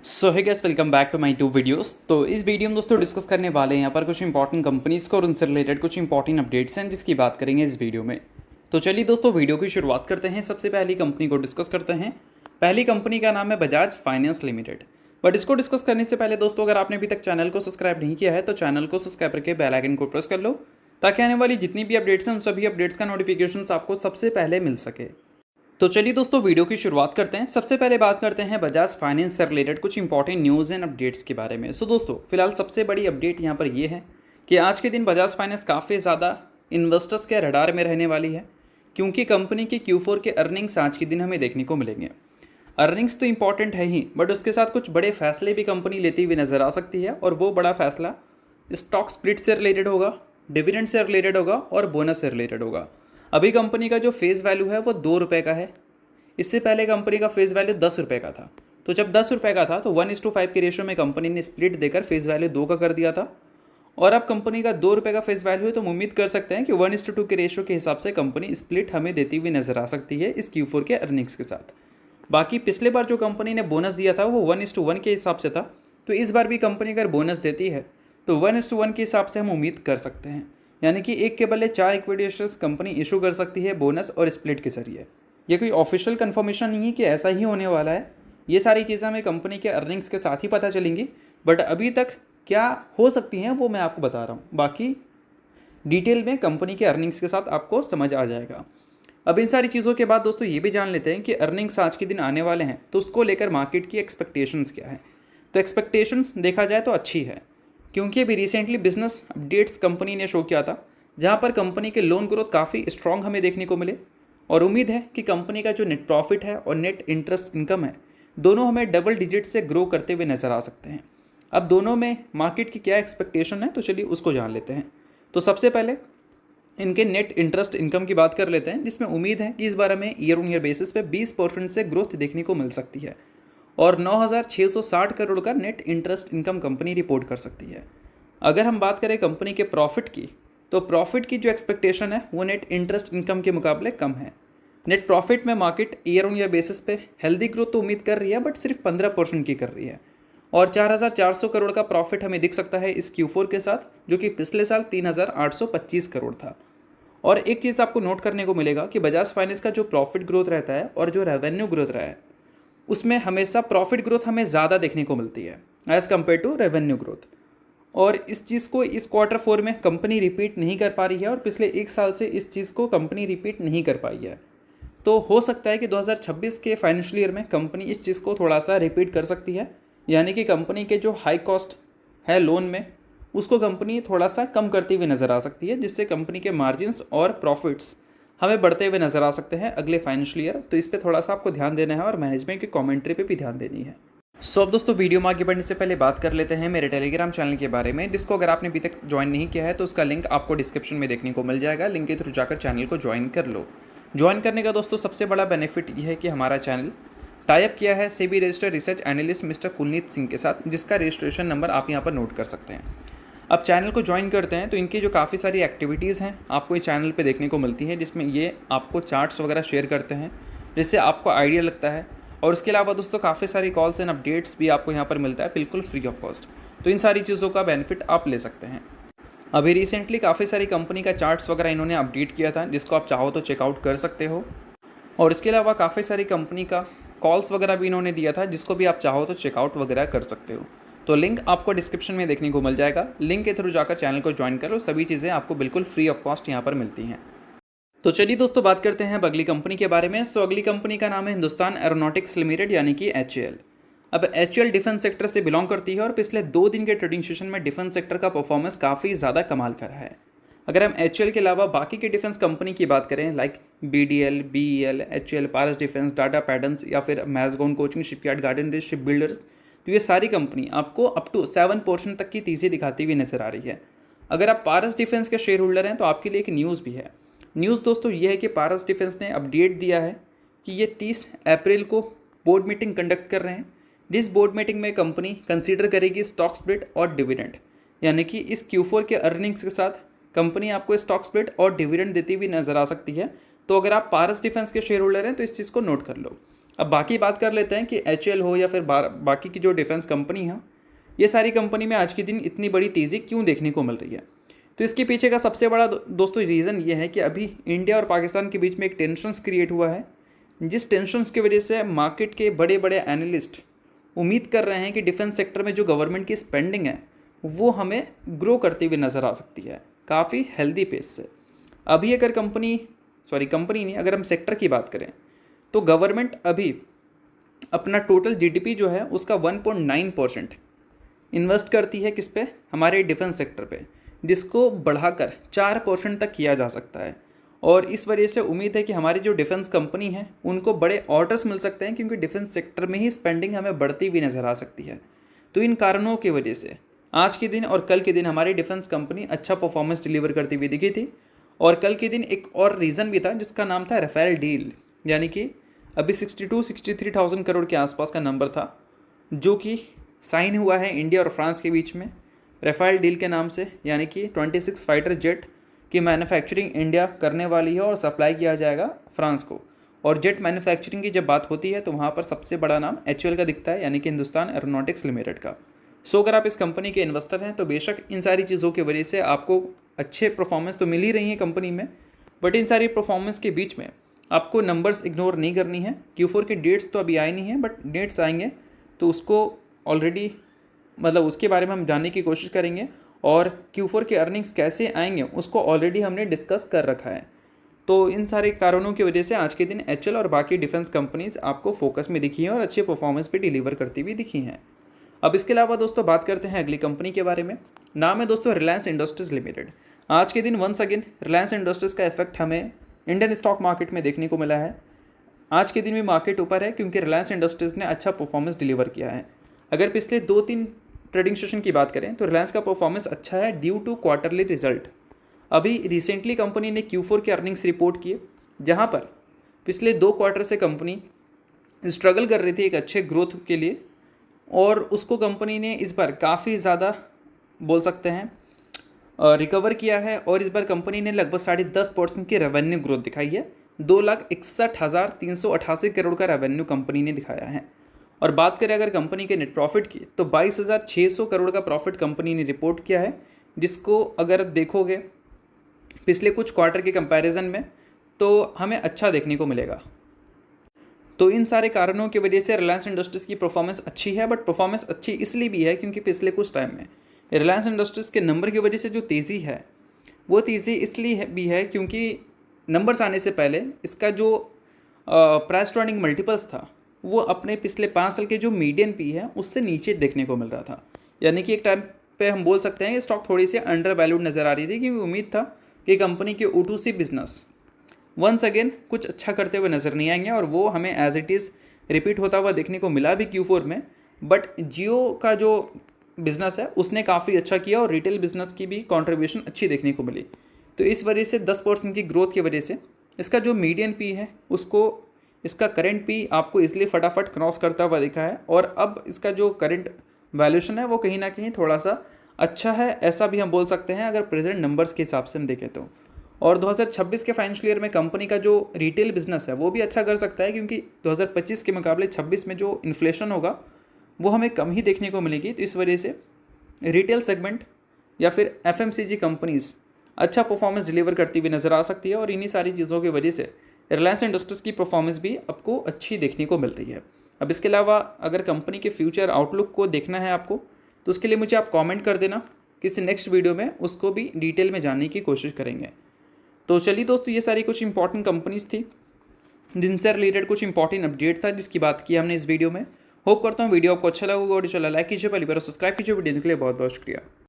So hi guys, welcome back to my to videos. तो इस video में दोस्तों डिस्कस करने वाले हैं यहाँ पर कुछ इंपॉर्टेंट कंपनीज़ को और उनसे रिलेटेड कुछ इंपॉर्टेंट अपडेट्स हैं जिसकी बात करेंगे इस वीडियो में। तो चलिए दोस्तों वीडियो की शुरुआत करते हैं। सबसे पहली कंपनी को डिस्कस करते हैं। पहली कंपनी का नाम है बजाज फाइनेंस लिमिटेड। बट इसको डिस्कस करने से पहले दोस्तों, अगर आपने अभी तक चैनल को सब्सक्राइब नहीं किया है तो चैनल को सब्सक्राइब करके बेल आइकन को प्रेस कर लो, ताकि आने वाली जितनी भी अपडेट्स हैं उन सभी अपडेट्स का नोटिफिकेशन आपको सबसे पहले मिल सके। तो चलिए दोस्तों वीडियो की शुरुआत करते हैं। सबसे पहले बात करते हैं बजाज फाइनेंस से रिलेटेड कुछ इंपॉर्टेंट न्यूज़ एंड अपडेट्स के बारे में। सो दोस्तों फिलहाल सबसे बड़ी अपडेट यहाँ पर ये है कि आज के दिन बजाज फाइनेंस काफ़ी ज़्यादा इन्वेस्टर्स के रडार में रहने वाली है, क्योंकि कंपनी के Q4 के अर्निंग्स आज के दिन हमें देखने को मिलेंगे। अर्निंग्स तो इंपॉर्टेंट है ही, बट उसके साथ कुछ बड़े फैसले भी कंपनी लेती हुई नज़र आ सकती है, और वो बड़ा फैसला स्टॉक स्प्लिट से रिलेटेड होगा, डिविडेंड से रिलेटेड होगा और बोनस से रिलेटेड होगा। अभी कंपनी का जो फेस वैल्यू है वो 2 रुपये का है। इससे पहले कंपनी का फेस वैल्यू 10 रुपये का था। तो जब 10 रुपये का था तो 1:5 के रेशियो में कंपनी ने स्प्लिट देकर फेस वैल्यू 2 का कर दिया था, और अब कंपनी का 2 रुपये का फेस वैल्यू है, तो हम उम्मीद कर सकते हैं कि 1:2 के रेशियो के हिसाब से कंपनी स्प्लिट हमें देती हुई नजर आ सकती है इस Q4 के अर्निंग्स के साथ। बाकी पिछले बार जो कंपनी ने बोनस दिया था वो 1:1 के हिसाब से था, तो इस बार भी कंपनी अगर बोनस देती है तो 1:1 के हिसाब से हम उम्मीद कर सकते हैं, यानी कि एक के बदले 4 इक्विटी शेयर्स कंपनी इशू कर सकती है बोनस और स्प्लिट के जरिए। ये कोई ऑफिशियल कंफर्मेशन नहीं है कि ऐसा ही होने वाला है। ये सारी चीज़ें हमें कंपनी के अर्निंग्स के साथ ही पता चलेंगी, बट अभी तक क्या हो सकती हैं वो मैं आपको बता रहा हूँ। बाकी डिटेल में कंपनी के अर्निंग्स के साथ आपको समझ आ जाएगा। अब इन सारी चीज़ों के बाद दोस्तों ये भी जान लेते हैं कि अर्निंग्स आज के दिन आने वाले हैं, तो उसको लेकर मार्केट की एक्सपेक्टेशंस क्या है। तो एक्सपेक्टेशंस देखा जाए तो अच्छी है, क्योंकि अभी रिसेंटली बिजनेस अपडेट्स कंपनी ने शो किया था, जहाँ पर कंपनी के लोन ग्रोथ काफ़ी स्ट्रॉन्ग हमें देखने को मिले, और उम्मीद है कि कंपनी का जो नेट प्रॉफिट है और नेट इंटरेस्ट इनकम है दोनों हमें डबल डिजिट से ग्रो करते हुए नज़र आ सकते हैं। अब दोनों में मार्केट की क्या एक्सपेक्टेशन है तो चलिए उसको जान लेते हैं। तो सबसे पहले इनके नेट इंटरेस्ट इनकम की बात कर लेते हैं, जिसमें उम्मीद है कि इस बार हमें ईयर ऑन ईयर बेसिस पे 20% से ग्रोथ देखने को मिल सकती है, और 9,660 करोड़ का net interest income company report कर सकती है। अगर हम बात करें कंपनी के प्रॉफिट की, तो प्रॉफिट की जो एक्सपेक्टेशन है वो नेट इंटरेस्ट इनकम के मुकाबले कम है। नेट प्रॉफिट में market year on year basis पे हेल्दी ग्रोथ तो उम्मीद कर रही है, बट सिर्फ 15% की कर रही है, और 4,400 करोड़ का प्रॉफिट हमें दिख सकता है इस Q4 के साथ, जो कि पिछले साल 3,825 करोड़ था। और एक चीज़ आपको नोट करने को मिलेगा कि बजाज फाइनेंस का जो प्रॉफिट ग्रोथ रहता है और जो रेवेन्यू ग्रोथ रहा है, उसमें हमेशा प्रॉफिट ग्रोथ हमें ज़्यादा देखने को मिलती है as compared to revenue growth. और इस चीज़ को इस Q4 में कंपनी रिपीट नहीं कर पा रही है, और पिछले एक साल से इस चीज़ को कंपनी रिपीट नहीं कर पाई है। तो हो सकता है कि 2026 के फाइनेंशियल ईयर में कंपनी इस चीज़ को थोड़ा सा रिपीट कर सकती है, यानी कि कंपनी के जो हाई कॉस्ट है लोन में उसको कंपनी थोड़ा सा कम करती हुई नज़र आ सकती है, जिससे कंपनी के मार्जिन्स और प्रॉफिट्स हमें बढ़ते हुए नज़र आ सकते हैं अगले फाइनेंशियल ईयर। तो इस पर थोड़ा सा आपको ध्यान देना है, और मैनेजमेंट की कमेंट्री पे भी ध्यान देनी है। सो अब दोस्तों वीडियो में आगे बढ़ने से पहले बात कर लेते हैं मेरे टेलीग्राम चैनल के बारे में, जिसको अगर आपने अभी तक ज्वाइन नहीं किया है तो उसका लिंक आपको डिस्क्रिप्शन में देखने को मिल जाएगा। लिंक के थ्रू जाकर चैनल को ज्वाइन कर लो। ज्वाइन करने का दोस्तों सबसे बड़ा बेनिफिट ये है कि हमारा चैनल टाइप किया है SEBI registered research analyst mister Kulneet Singh के साथ, जिसका रजिस्ट्रेशन नंबर आप यहाँ पर नोट कर सकते हैं। अब चैनल को ज्वाइन करते हैं तो इनकी जो काफ़ी सारी एक्टिविटीज़ हैं आपको इस चैनल पे देखने को मिलती है, जिसमें ये आपको चार्ट्स वगैरह शेयर करते हैं, जिससे आपको आइडिया लगता है। और उसके अलावा दोस्तों काफ़ी सारी कॉल्स एंड अपडेट्स भी आपको यहाँ पर मिलता है बिल्कुल फ्री ऑफ कॉस्ट। तो इन सारी चीज़ों का बेनिफिट आप ले सकते हैं। अभी रिसेंटली काफ़ी सारी कंपनी का चार्ट्स वगैरह इन्होंने अपडेट किया था, जिसको आप चाहो तो चेकआउट कर सकते हो। और इसके अलावा काफ़ी सारी कंपनी का कॉल्स वगैरह भी इन्होंने दिया था, जिसको भी आप चाहो तो चेकआउट वगैरह कर सकते हो। तो लिंक आपको डिस्क्रिप्शन में देखने को मिल जाएगा। लिंक के थ्रू जाकर चैनल को ज्वाइन करो, सभी चीज़ें आपको बिल्कुल फ्री ऑफ कॉस्ट यहाँ पर मिलती हैं। तो चलिए दोस्तों बात करते हैं अब अगली कंपनी के बारे में। सो अगली कंपनी का नाम है हिंदुस्तान एरोनॉटिक्स लिमिटेड, यानी कि HAL। अब HAL डिफेंस सेक्टर से बिलोंग करती है, और पिछले 2 दिन के ट्रेडिंग सेशन में डिफेंस सेक्टर का परफॉर्मेंस काफ़ी ज़्यादा कमाल का रहा है। अगर हम HAL के अलावा बाकी के डिफेंस कंपनी की बात करें, like BDL, BEL, HAL, Paras defence, data patterns या फिर मैजगॉन कोचिंग shipyard, garden reach ship builders, तो ये सारी कंपनी आपको अप टू 7% तक की तेज़ी दिखाती हुई नजर आ रही है। अगर आप पारस डिफेंस के शेयर होल्डर हैं तो आपके लिए एक न्यूज़ भी है। न्यूज़ दोस्तों ये है कि पारस डिफेंस ने अपडेट दिया है कि ये 30 अप्रैल को बोर्ड मीटिंग कंडक्ट कर रहे हैं, जिस बोर्ड मीटिंग में कंपनी कंसीडर करेगी स्टॉक स्प्लिट और डिविडेंड, यानी कि इस Q4 के अर्निंग्स के साथ कंपनी आपको स्टॉक स्प्लिट और डिविडेंड देती हुई नजर आ सकती है। तो अगर आप पारस डिफेंस के शेयर होल्डर हैं तो इस चीज़ को नोट कर लो। अब बाकी बात कर लेते हैं कि HAL हो या फिर बाकी की जो डिफेंस कंपनी है, ये सारी कंपनी में आज के दिन इतनी बड़ी तेज़ी क्यों देखने को मिल रही है। तो इसके पीछे का सबसे बड़ा दोस्तों रीज़न ये है कि अभी इंडिया और पाकिस्तान के बीच में एक टेंशन्स क्रिएट हुआ है, जिस टेंशन्स की वजह से मार्केट के बड़े बड़े एनालिस्ट उम्मीद कर रहे हैं कि डिफेंस सेक्टर में जो गवर्नमेंट की स्पेंडिंग है वो हमें ग्रो करती हुई नज़र आ सकती है काफ़ी हेल्दी पेस से। अभी अगर कंपनी नहीं, अगर हम सेक्टर की बात करें तो गवर्नमेंट अभी अपना टोटल GDP जो है उसका 1.9% इन्वेस्ट करती है किस पे, हमारे डिफेंस सेक्टर पे, जिसको बढ़ाकर 4% तक किया जा सकता है। और इस वजह से उम्मीद है कि हमारी जो डिफेंस कंपनी है उनको बड़े ऑर्डर्स मिल सकते हैं, क्योंकि डिफेंस सेक्टर में ही स्पेंडिंग हमें बढ़ती हुई नज़र आ सकती है। तो इन कारणों की वजह से आज के दिन और कल के दिन हमारी डिफेंस कंपनी अच्छा परफॉर्मेंस डिलीवर करती हुई दिखी थी। और कल के दिन एक और रीज़न भी था जिसका नाम था राफेल डील, यानी कि अभी 62-63,000 करोड़ के आसपास का नंबर था जो कि साइन हुआ है इंडिया और फ्रांस के बीच में राफेल डील के नाम से, यानी कि 26 फाइटर जेट की मैन्युफैक्चरिंग इंडिया करने वाली है और सप्लाई किया जाएगा फ्रांस को। और जेट मैन्युफैक्चरिंग की जब बात होती है तो वहाँ पर सबसे बड़ा नाम HAL का दिखता है, यानी कि हिंदुस्तान एरोनॉटिक्स लिमिटेड का। सो अगर आप इस कंपनी के इन्वेस्टर हैं तो बेशक इन सारी चीज़ों की वजह से आपको अच्छे परफॉर्मेंस तो मिल ही रही है कंपनी में, बट इन सारी परफॉर्मेंस के बीच में आपको नंबर्स इग्नोर नहीं करनी है। Q4 की डेट्स तो अभी आए नहीं हैं, बट डेट्स आएंगे तो उसको ऑलरेडी उसके बारे में हम जानने की कोशिश करेंगे, और Q4 के अर्निंग्स कैसे आएंगे उसको ऑलरेडी हमने डिस्कस कर रखा है। तो इन सारे कारणों की वजह से आज के दिन HAL और बाकी डिफेंस कंपनीज आपको फोकस में दिखी हैं और अच्छे परफॉर्मेंस पे डिलीवर करती हुई दिखी हैं। अब इसके अलावा दोस्तों बात करते हैं अगली कंपनी के बारे में। नाम है दोस्तों रिलायंस इंडस्ट्रीज़ लिमिटेड। आज के दिन वंस अगेन रिलायंस इंडस्ट्रीज़ का इफेक्ट हमें इंडियन स्टॉक मार्केट में देखने को मिला है। आज के दिन भी मार्केट ऊपर है क्योंकि रिलायंस इंडस्ट्रीज़ ने अच्छा परफॉर्मेंस डिलीवर किया है। अगर पिछले 2-3 ट्रेडिंग सेशन की बात करें तो रिलायंस का परफॉर्मेंस अच्छा है ड्यू टू क्वार्टरली रिजल्ट। अभी रिसेंटली कंपनी ने Q4 के अर्निंग्स रिपोर्ट किए, जहां पर पिछले 2 क्वार्टर से कंपनी स्ट्रगल कर रही थी एक अच्छे ग्रोथ के लिए, और उसको कंपनी ने इस बार काफ़ी ज़्यादा बोल सकते हैं रिकवर किया है। और इस बार कंपनी ने लगभग 10.5% की रेवेन्यू ग्रोथ दिखाई है। 2,61,388 करोड़ का रेवेन्यू कंपनी ने दिखाया है। और बात करें अगर कंपनी के नेट प्रॉफिट की तो 22,600 करोड़ का प्रॉफिट कंपनी ने रिपोर्ट किया है, जिसको अगर देखोगे पिछले कुछ क्वार्टर के कंपैरिजन में तो हमें अच्छा देखने को मिलेगा। तो इन सारे कारणों की वजह से रिलायंस इंडस्ट्रीज़ की परफॉर्मेंस अच्छी है, बट परफॉर्मेंस अच्छी इसलिए भी है क्योंकि पिछले कुछ टाइम में रिलायंस इंडस्ट्रीज़ के नंबर की वजह से जो तेज़ी है वो तेज़ी इसलिए भी है क्योंकि नंबर्स आने से पहले इसका जो प्राइस टू अर्निंग मल्टीपल्स था वो अपने पिछले 5 साल के जो मीडियन पी है उससे नीचे देखने को मिल रहा था। यानी कि एक टाइम पे हम बोल सकते हैं कि स्टॉक थोड़ी सी अंडर वैल्यूड नज़र आ रही थी, क्योंकि उम्मीद था कि कंपनी के O2C बिजनेस वंस अगेन कुछ अच्छा करते हुए नज़र नहीं आएंगे, और वो हमें एज इट इज़ रिपीट होता हुआ देखने को मिला भी Q4 में। बट जियो का जो बिज़नेस है उसने काफ़ी अच्छा किया और रिटेल बिज़नेस की भी कंट्रीब्यूशन अच्छी देखने को मिली। तो इस वजह से 10% की ग्रोथ की वजह से इसका जो मीडियन पी है उसको इसका करंट पी आपको इसलिए फटाफट क्रॉस करता हुआ दिखा है, और अब इसका जो करंट वैल्यूशन है वो कहीं ना कहीं थोड़ा सा अच्छा है, ऐसा भी हम बोल सकते हैं अगर प्रेजेंट नंबर्स के हिसाब से हम देखें तो। और 2026 के फाइनेंशियल ईयर में कंपनी का जो रिटेल बिजनेस है वो भी अच्छा कर सकता है, क्योंकि 2025 के मुकाबले 26 में जो इन्फ्लेशन होगा वो हमें कम ही देखने को मिलेगी। तो इस वजह से रिटेल सेगमेंट या फिर FMCG कंपनीज़ अच्छा परफॉर्मेंस डिलीवर करती हुई नज़र आ सकती है, और इन्हीं सारी चीज़ों की वजह से रिलायंस इंडस्ट्रीज़ की परफॉर्मेंस भी आपको अच्छी देखने को मिल रही है। अब इसके अलावा अगर कंपनी के फ्यूचर आउटलुक को देखना है आपको तो उसके लिए मुझे आप कमेंट कर देना, किसी नेक्स्ट वीडियो में उसको भी डिटेल में जानने की कोशिश करेंगे। तो चलिए दोस्तों, ये सारी कुछ इंपॉर्टेंट कंपनीज़ थी जिनसे रिलेटेड कुछ इंपॉर्टेंट अपडेट था जिसकी बात की हमने इस वीडियो में। होप करता हूँ वीडियो आपको अच्छा लगा और चला लाइक कीजिए, पहली बार सब्सक्राइब कीजिए। वीडियो के लिए बहुत बहुत शुक्रिया।